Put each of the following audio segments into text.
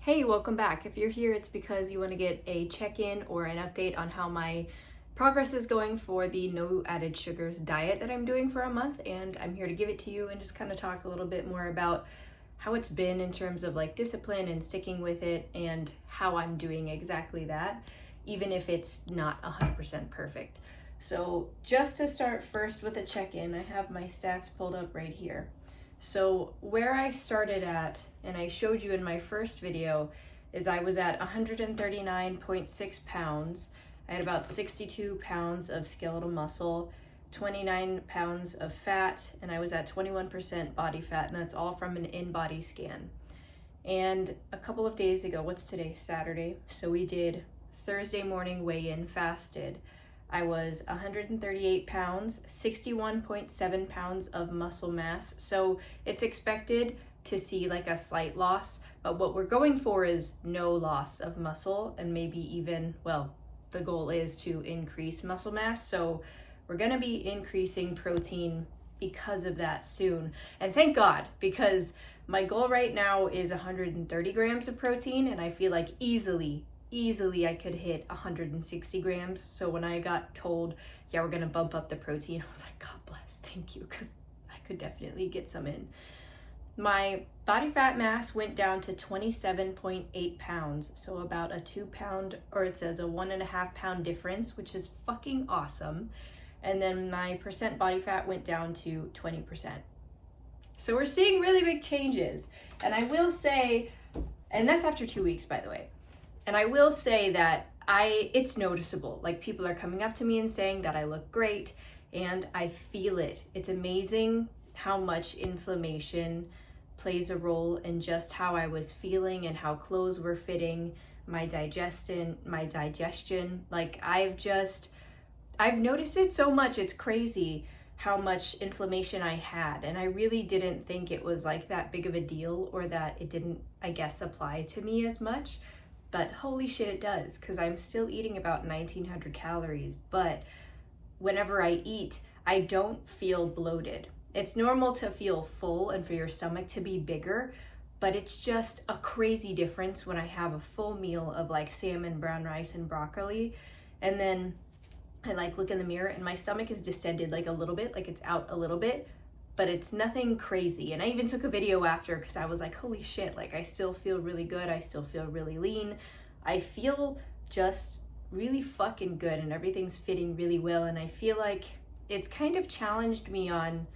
Hey, welcome back. If you're here, it's because you want to get a check-in or an update on how my progress is going for the no added sugars diet that I'm doing for a month, and I'm here to give it to you and just kind of talk a little bit more about how it's been in terms of like discipline and sticking with it and how I'm doing exactly that, even if it's not 100% perfect. So just to start first with a check-in, I have my stats pulled up right here. So where I started at, and I showed you in my first video, is I was at 139.6 pounds. I had about 62 pounds of skeletal muscle, 29 pounds of fat, and I was at 21% body fat, and that's all from an in-body scan. And a couple of days ago, what's today? Saturday. So we did Thursday morning weigh-in, fasted. I was 138 pounds, 61.7 pounds of muscle mass. So it's expected to see like a slight loss, but what we're going for is no loss of muscle, and maybe even, well, the goal is to increase muscle mass. So we're gonna be increasing protein because of that soon. And thank God, because my goal right now is 130 grams of protein, and I feel like easily I could hit 160 grams. So when I got told, yeah, we're gonna bump up the protein, I was like, God bless, thank you, because I could definitely get some in. My body fat mass went down to 27.8 pounds, so about a 2 pound, or it says a 1.5 pound difference, which is fucking awesome. And then my percent body fat went down to 20%. So we're seeing really big changes. And I will say, and that's after 2 weeks, by the way. And I will say that it's noticeable. Like, people are coming up to me and saying that I look great, and I feel it. It's amazing how much inflammation plays a role in just how I was feeling and how clothes were fitting, my digestion. Like, I've noticed it so much. It's crazy how much inflammation I had, and I really didn't think it was like that big of a deal, or that it didn't, I guess, apply to me as much. But holy shit, it does, because I'm still eating about 1,900 calories. But whenever I eat, I don't feel bloated. It's normal to feel full and for your stomach to be bigger, but it's just a crazy difference when I have a full meal of like salmon, brown rice, and broccoli. And then I like look in the mirror and my stomach is distended like a little bit, like it's out a little bit, but it's nothing crazy. And I even took a video after, because I was like, holy shit, like I still feel really good. I still feel really lean. I feel just really fucking good, and everything's fitting really well. And I feel like it's kind of challenged me on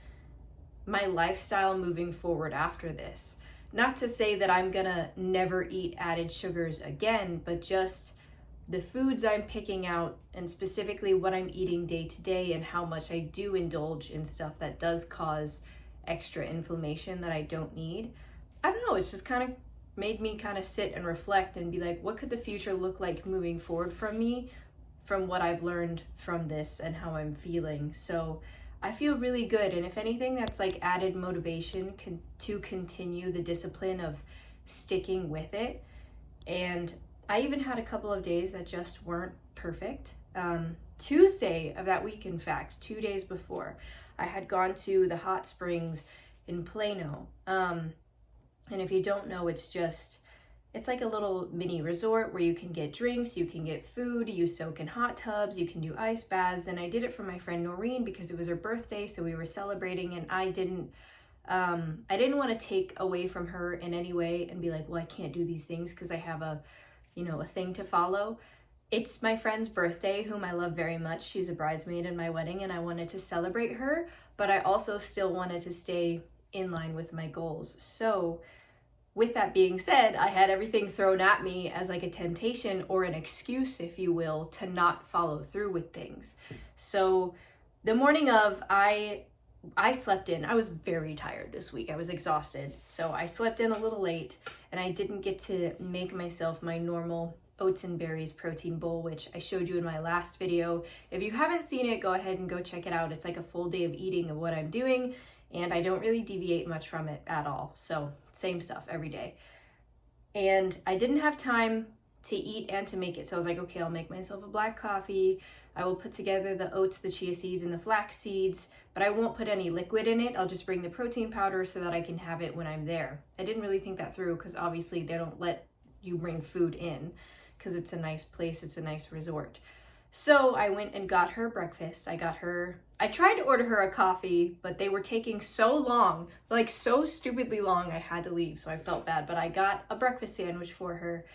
my lifestyle moving forward after this. Not to say that I'm gonna never eat added sugars again, but just the foods I'm picking out, and specifically what I'm eating day to day, and how much I do indulge in stuff that does cause extra inflammation that I don't need. I don't know, it's just kind of made me kind of sit and reflect and be like, what could the future look like moving forward from me, from what I've learned from this and how I'm feeling. So I feel really good, and if anything, that's like added motivation to continue the discipline of sticking with it. And I even had a couple of days that just weren't perfect. Tuesday of that week, in fact, 2 days before, I had gone to the hot springs in Plano. And if you don't know, it's like a little mini resort where you can get drinks, you can get food, you soak in hot tubs, you can do ice baths. And I did it for my friend Noreen because it was her birthday, so we were celebrating, and I didn't want to take away from her in any way and be like, well, I can't do these things because I have a thing to follow. It's my friend's birthday, whom I love very much. She's a bridesmaid in my wedding, and I wanted to celebrate her, but I also still wanted to stay in line with my goals. So with that being said, I had everything thrown at me as like a temptation or an excuse, if you will, to not follow through with things. So the morning of, I slept in. I was very tired this week. I was exhausted. So I slept in a little late, and I didn't get to make myself my normal oats and berries protein bowl, which I showed you in my last video. If you haven't seen it, go ahead and go check it out. It's like a full day of eating of what I'm doing, and I don't really deviate much from it at all. So same stuff every day. And I didn't have time to eat and to make it. So I was like, okay, I'll make myself a black coffee. I will put together the oats, the chia seeds, and the flax seeds, but I won't put any liquid in it. I'll just bring the protein powder so that I can have it when I'm there. I didn't really think that through, because obviously they don't let you bring food in because it's a nice place, it's a nice resort. So I went and got her breakfast. I tried to order her a coffee, but they were taking so long, like so stupidly long, I had to leave, so I felt bad. But I got a breakfast sandwich for her,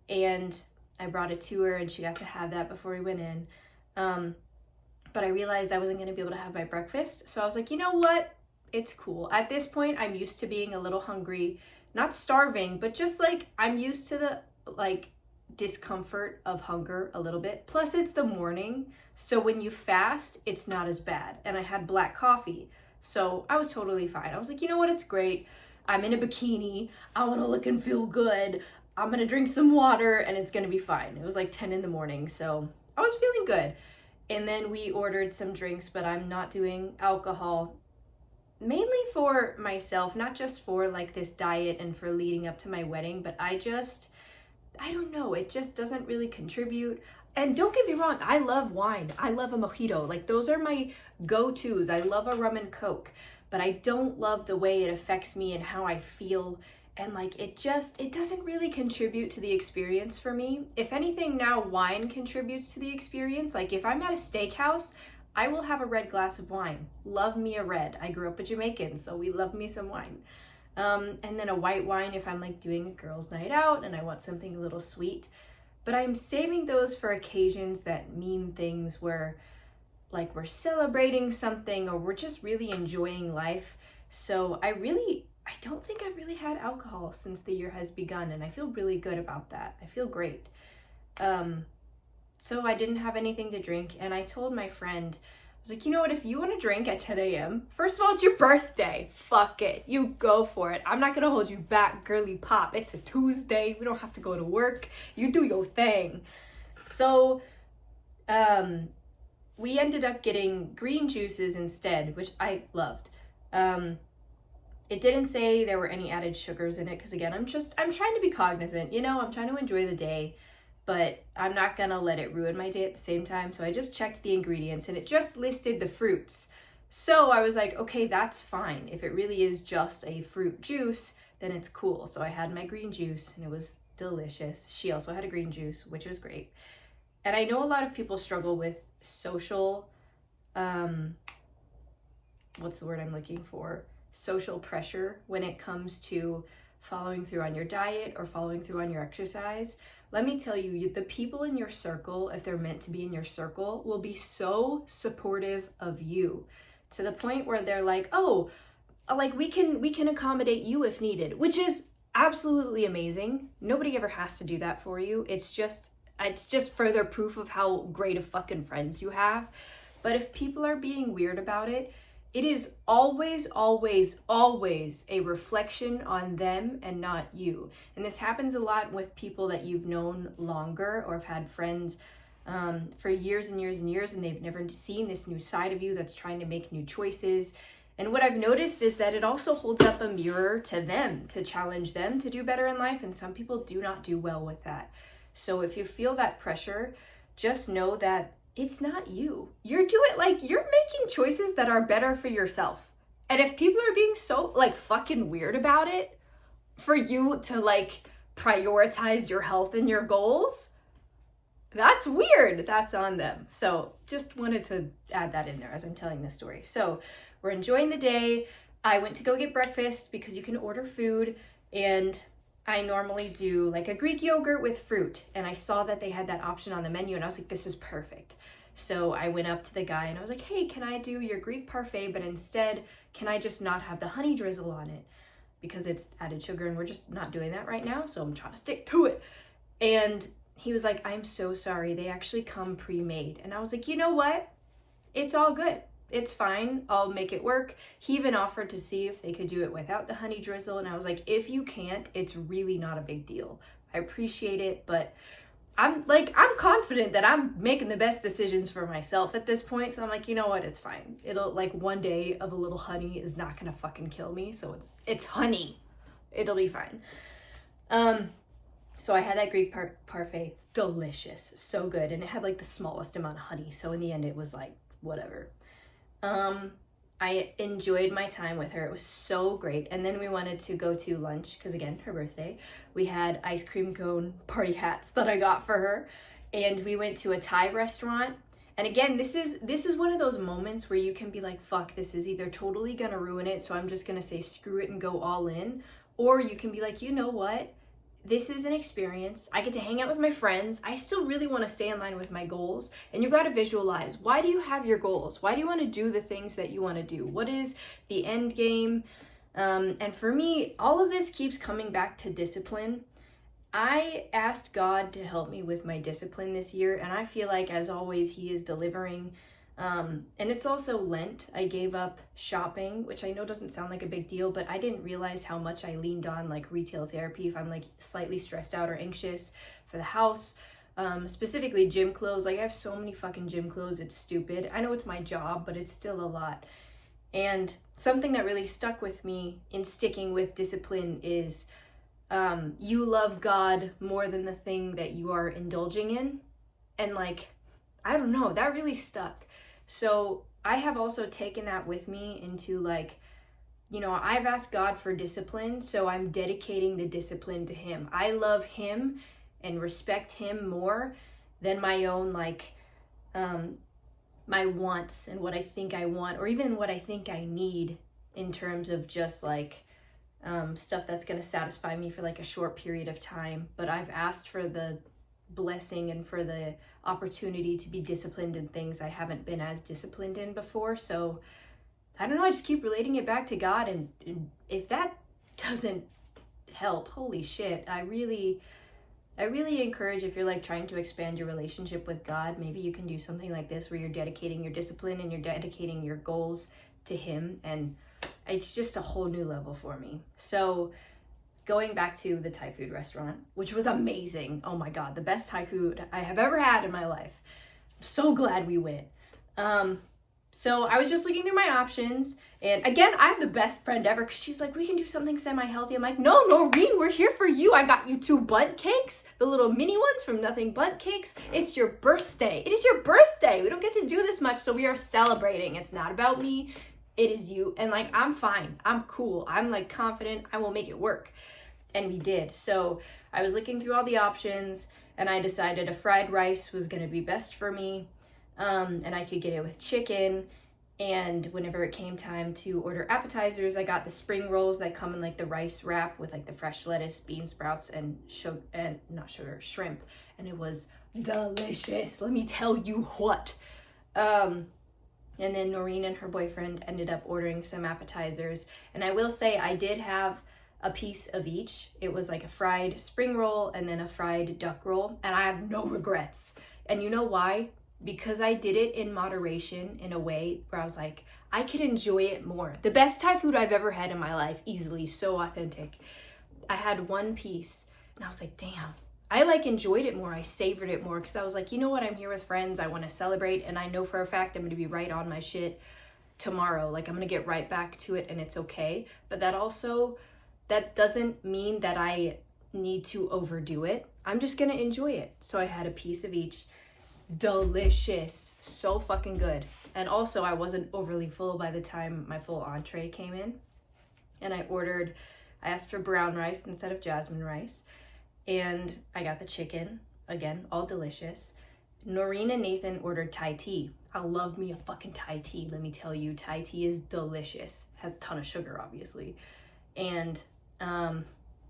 and I brought it to her, and she got to have that before we went in. But I realized I wasn't going to be able to have my breakfast, so I was like, you know what? It's cool. At this point, I'm used to being a little hungry, not starving, but just like I'm used to the like discomfort of hunger a little bit. Plus it's the morning, so when you fast, it's not as bad. And I had black coffee, so I was totally fine. I was like, you know what, it's great. I'm in a bikini, I want to look and feel good, I'm gonna drink some water, and it's gonna be fine. It was like 10 in the morning, so I was feeling good. And then we ordered some drinks, but I'm not doing alcohol, mainly for myself, not just for like this diet and for leading up to my wedding, but I don't know, it just doesn't really contribute. And don't get me wrong, I love wine. I love a mojito. Like those are my go-tos. I love a rum and coke, but I don't love the way it affects me and how I feel. And like it doesn't really contribute to the experience for me. If anything, now wine contributes to the experience. Like if I'm at a steakhouse, I will have a red glass of wine. Love me a red. I grew up a Jamaican, so we love me some wine. And then a white wine if I'm like doing a girls' night out and I want something a little sweet. But I'm saving those for occasions that mean things, where like we're celebrating something or we're just really enjoying life. So I don't think I've really had alcohol since the year has begun, and I feel really good about that. I feel great. So I didn't have anything to drink, and I told my friend, I was like, you know what, if you want to drink at 10 a.m., first of all, it's your birthday. Fuck it. You go for it. I'm not going to hold you back, girly pop. It's a Tuesday. We don't have to go to work. You do your thing. So we ended up getting green juices instead, which I loved. It didn't say there were any added sugars in it because, again, I'm trying to be cognizant. You know, I'm trying to enjoy the day, but I'm not gonna let it ruin my day at the same time. So I just checked the ingredients and it just listed the fruits. So I was like, okay, that's fine. If it really is just a fruit juice, then it's cool. So I had my green juice and it was delicious. She also had a green juice, which was great. And I know a lot of people struggle with social, what's the word I'm looking for? Social pressure when it comes to following through on your diet or following through on your exercise. Let me tell you, the people in your circle, if they're meant to be in your circle, will be so supportive of you to the point where they're like, oh, like we can accommodate you if needed, which is absolutely amazing. Nobody ever has to do that for you. It's just further proof of how great of fucking friends you have. But if people are being weird about it, it is always, always, always a reflection on them and not you. And this happens a lot with people that you've known longer or have had friends for years and years and years, and they've never seen this new side of you that's trying to make new choices. And what I've noticed is that it also holds up a mirror to them, to challenge them to do better in life. And some people do not do well with that. So if you feel that pressure, just know that it's not you. You're making choices that are better for yourself. And if people are being so like fucking weird about it, for you to like prioritize your health and your goals, that's weird. That's on them. So just wanted to add that in there as I'm telling this story. So we're enjoying the day. I went to go get breakfast because you can order food, and I normally do like a Greek yogurt with fruit, and I saw that they had that option on the menu and I was like, this is perfect. So I went up to the guy and I was like, hey, can I do your Greek parfait, but instead, can I just not have the honey drizzle on it? Because it's added sugar and we're just not doing that right now, so I'm trying to stick to it. And he was like, I'm so sorry, they actually come pre-made. And I was like, you know what? It's all good. It's fine. I'll make it work. He even offered to see if they could do it without the honey drizzle. And I was like, if you can't, it's really not a big deal. I appreciate it, but I'm confident that I'm making the best decisions for myself at this point. So I'm like, you know what? It's fine. It'll like one day of a little honey is not gonna fucking kill me. So it's honey. It'll be fine. So I had that Greek parfait. Delicious. So good. And it had like the smallest amount of honey. So in the end, it was like, whatever. I enjoyed my time with her. It was so great. And then we wanted to go to lunch because, again, her birthday. We had ice cream cone party hats that I got for her. And we went to a Thai restaurant. And again, this is one of those moments where you can be like, fuck, this is either totally gonna ruin it, so I'm just gonna say screw it and go all in. Or you can be like, you know what? This is an experience. I get to hang out with my friends. I still really want to stay in line with my goals. And you got to visualize, why do you have your goals? Why do you want to do the things that you want to do? What is the end game? And for me, all of this keeps coming back to discipline. I asked God to help me with my discipline this year, and I feel like, as always, He is delivering. And it's also Lent. I gave up shopping, which I know doesn't sound like a big deal, but I didn't realize how much I leaned on like retail therapy if I'm like slightly stressed out or anxious for the house. Specifically gym clothes. Like I have so many fucking gym clothes, it's stupid. I know it's my job, but it's still a lot. And something that really stuck with me in sticking with discipline is you love God more than the thing that you are indulging in. And like, I don't know, that really stuck. So I have also taken that with me into like, you know, I've asked God for discipline, so I'm dedicating the discipline to Him. I love Him and respect Him more than my own like my wants and what I think I want, or even what I think I need in terms of just like stuff that's going to satisfy me for like a short period of time. But I've asked for the blessing and for the opportunity to be disciplined in things I haven't been as disciplined in before. So I don't know, I just keep relating it back to God, and if that doesn't help, holy shit, I really encourage, if you're like trying to expand your relationship with God, maybe you can do something like this where you're dedicating your discipline and you're dedicating your goals to Him, and it's just a whole new level for me. So going back to the Thai food restaurant, which was amazing. Oh my God, the best Thai food I have ever had in my life. I'm so glad we went. So I was just looking through my options, and again, I have the best friend ever because she's like, we can do something semi-healthy. I'm like, no, Noreen, we're here for you. I got you 2 bundt cakes, the little mini ones from Nothing Bundt Cakes. It's your birthday. It is your birthday. We don't get to do this much, so we are celebrating. It's not about me. It is you. And like, I'm fine. I'm cool. I'm like confident. I will make it work. And we did. So I was looking through all the options, and I decided a fried rice was going to be best for me. And I could get it with chicken. And whenever it came time to order appetizers, I got the spring rolls that come in like the rice wrap with like the fresh lettuce, bean sprouts, and shrimp. And it was delicious. Let me tell you what. And then Noreen and her boyfriend ended up ordering some appetizers. And I will say I did have a piece of each. It was like a fried spring roll and then a fried duck roll. And I have no regrets. And you know why? Because I did it in moderation, in a way where I was like, I could enjoy it more. The best Thai food I've ever had in my life, easily, so authentic. I had one piece and I was like, damn, I like enjoyed it more. I savored it more because I was like, you know what? I'm here with friends. I want to celebrate, and I know for a fact I'm going to be right on my shit tomorrow. Like I'm going to get right back to it, and it's okay. But that doesn't mean that I need to overdo it. I'm just going to enjoy it. So I had a piece of each. Delicious, so fucking good. And also I wasn't overly full by the time my full entree came in, and I asked for brown rice instead of jasmine rice, and I got the chicken, again, all delicious. Noreen and Nathan ordered Thai tea. I love me a fucking Thai tea, let me tell you. Thai tea is delicious, has a ton of sugar obviously, and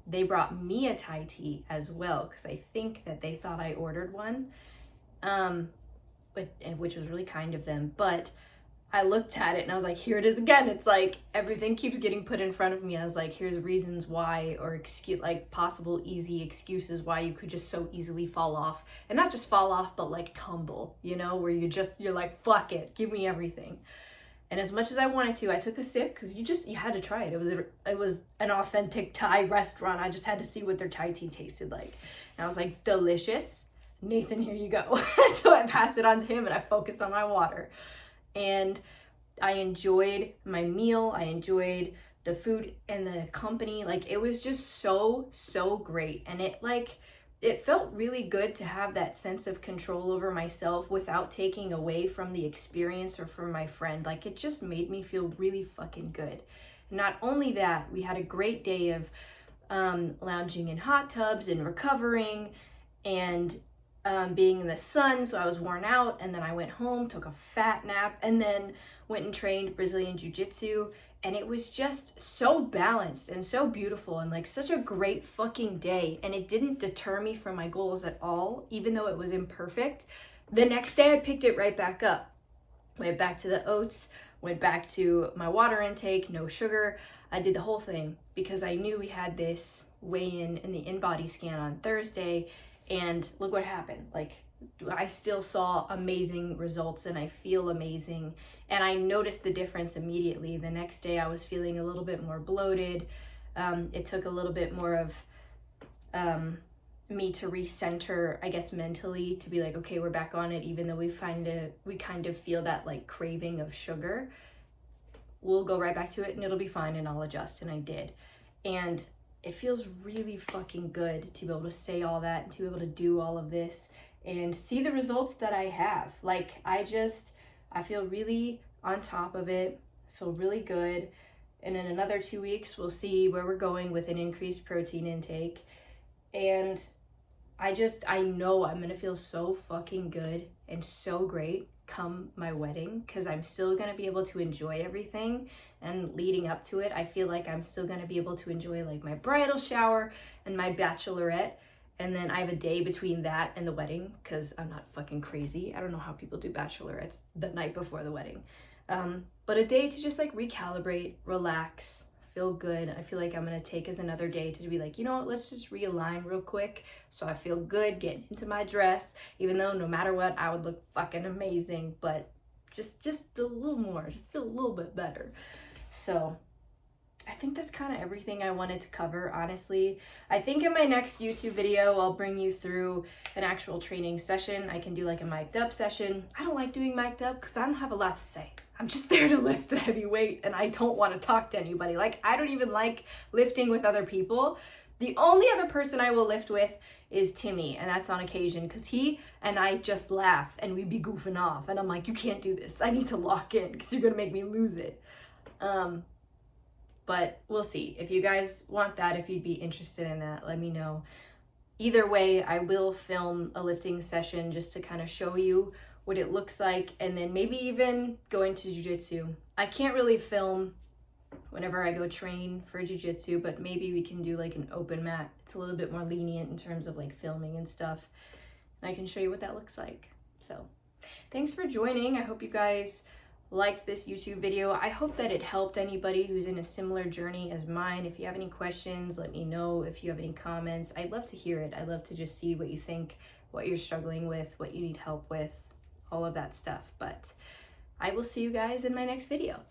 they brought me a Thai tea as well because I think that they thought I ordered one. Which was really kind of them, but I looked at it and I was like, here it is again. It's like everything keeps getting put in front of me. I was like, here's reasons why, or possible easy excuses why you could just so easily fall off, and not just fall off, but like tumble, you know, where you're like, fuck it, give me everything. And as much as I wanted to, I took a sip because you had to try it. It was an authentic Thai restaurant. I just had to see what their Thai tea tasted like, and I was like, delicious. Nathan, here you go. So I passed it on to him and I focused on my water. And I enjoyed my meal. I enjoyed the food and the company. Like, it was just so, so great. And it, like, it felt really good to have that sense of control over myself without taking away from the experience or from my friend. Like, it just made me feel really fucking good. Not only that, we had a great day of lounging in hot tubs and recovering and being in the sun, so I was worn out, and then I went home, took a fat nap, and then went and trained Brazilian Jiu-Jitsu, and it was just so balanced and so beautiful and like such a great fucking day, and it didn't deter me from my goals at all, even though it was imperfect. The next day I picked it right back up, went back to the oats, went back to my water intake, no sugar. I did the whole thing because I knew we had this weigh-in in the in-body scan on Thursday, and look what happened. Like, I still saw amazing results and I feel amazing, and I noticed the difference immediately. The next day I was feeling a little bit more bloated. It took a little bit more of me to recenter, I guess, mentally, to be like, okay, we're back on it, even though we kind of feel that like craving of sugar. We'll go right back to it and it'll be fine and I'll adjust, and I did. And it feels really fucking good to be able to say all that and to be able to do all of this and see the results that I have. Like, I feel really on top of it. I feel really good. And in another 2 weeks, we'll see where we're going with an increased protein intake. And I know I'm gonna feel so fucking good and so great come my wedding, because I'm still gonna be able to enjoy everything, and leading up to it I feel like I'm still gonna be able to enjoy like my bridal shower and my bachelorette, and then I have a day between that and the wedding because I'm not fucking crazy. I don't know how people do bachelorettes the night before the wedding, but a day to just like recalibrate, relax, feel good. I feel like I'm gonna take as another day to be like, you know what, let's just realign real quick so I feel good getting into my dress, even though no matter what I would look fucking amazing, but just a little more, just feel a little bit better. So I think that's kind of everything I wanted to cover, honestly. I think in my next YouTube video I'll bring you through an actual training session. I can do like a mic'd up session. I don't like doing mic'd up because I don't have a lot to say. I'm just there to lift the heavy weight and I don't want to talk to anybody. Like, I don't even like lifting with other people. The only other person I will lift with is Timmy, and that's on occasion because he and I just laugh and we be goofing off, and I'm like, you can't do this. I need to lock in because you're gonna make me lose it. But we'll see. If you guys want that, if you'd be interested in that, let me know. Either way, I will film a lifting session just to kind of show you what it looks like, and then maybe even go into jiu-jitsu. I can't really film whenever I go train for jiu-jitsu, but maybe we can do like an open mat. It's a little bit more lenient in terms of like filming and stuff, and I can show you what that looks like. So thanks for joining. I hope you guys liked this YouTube video. I hope that it helped anybody who's in a similar journey as mine. If you have any questions, let me know. If you have any comments, I'd love to hear it. I'd love to just see what you think, what you're struggling with, what you need help with, all of that stuff. But I will see you guys in my next video.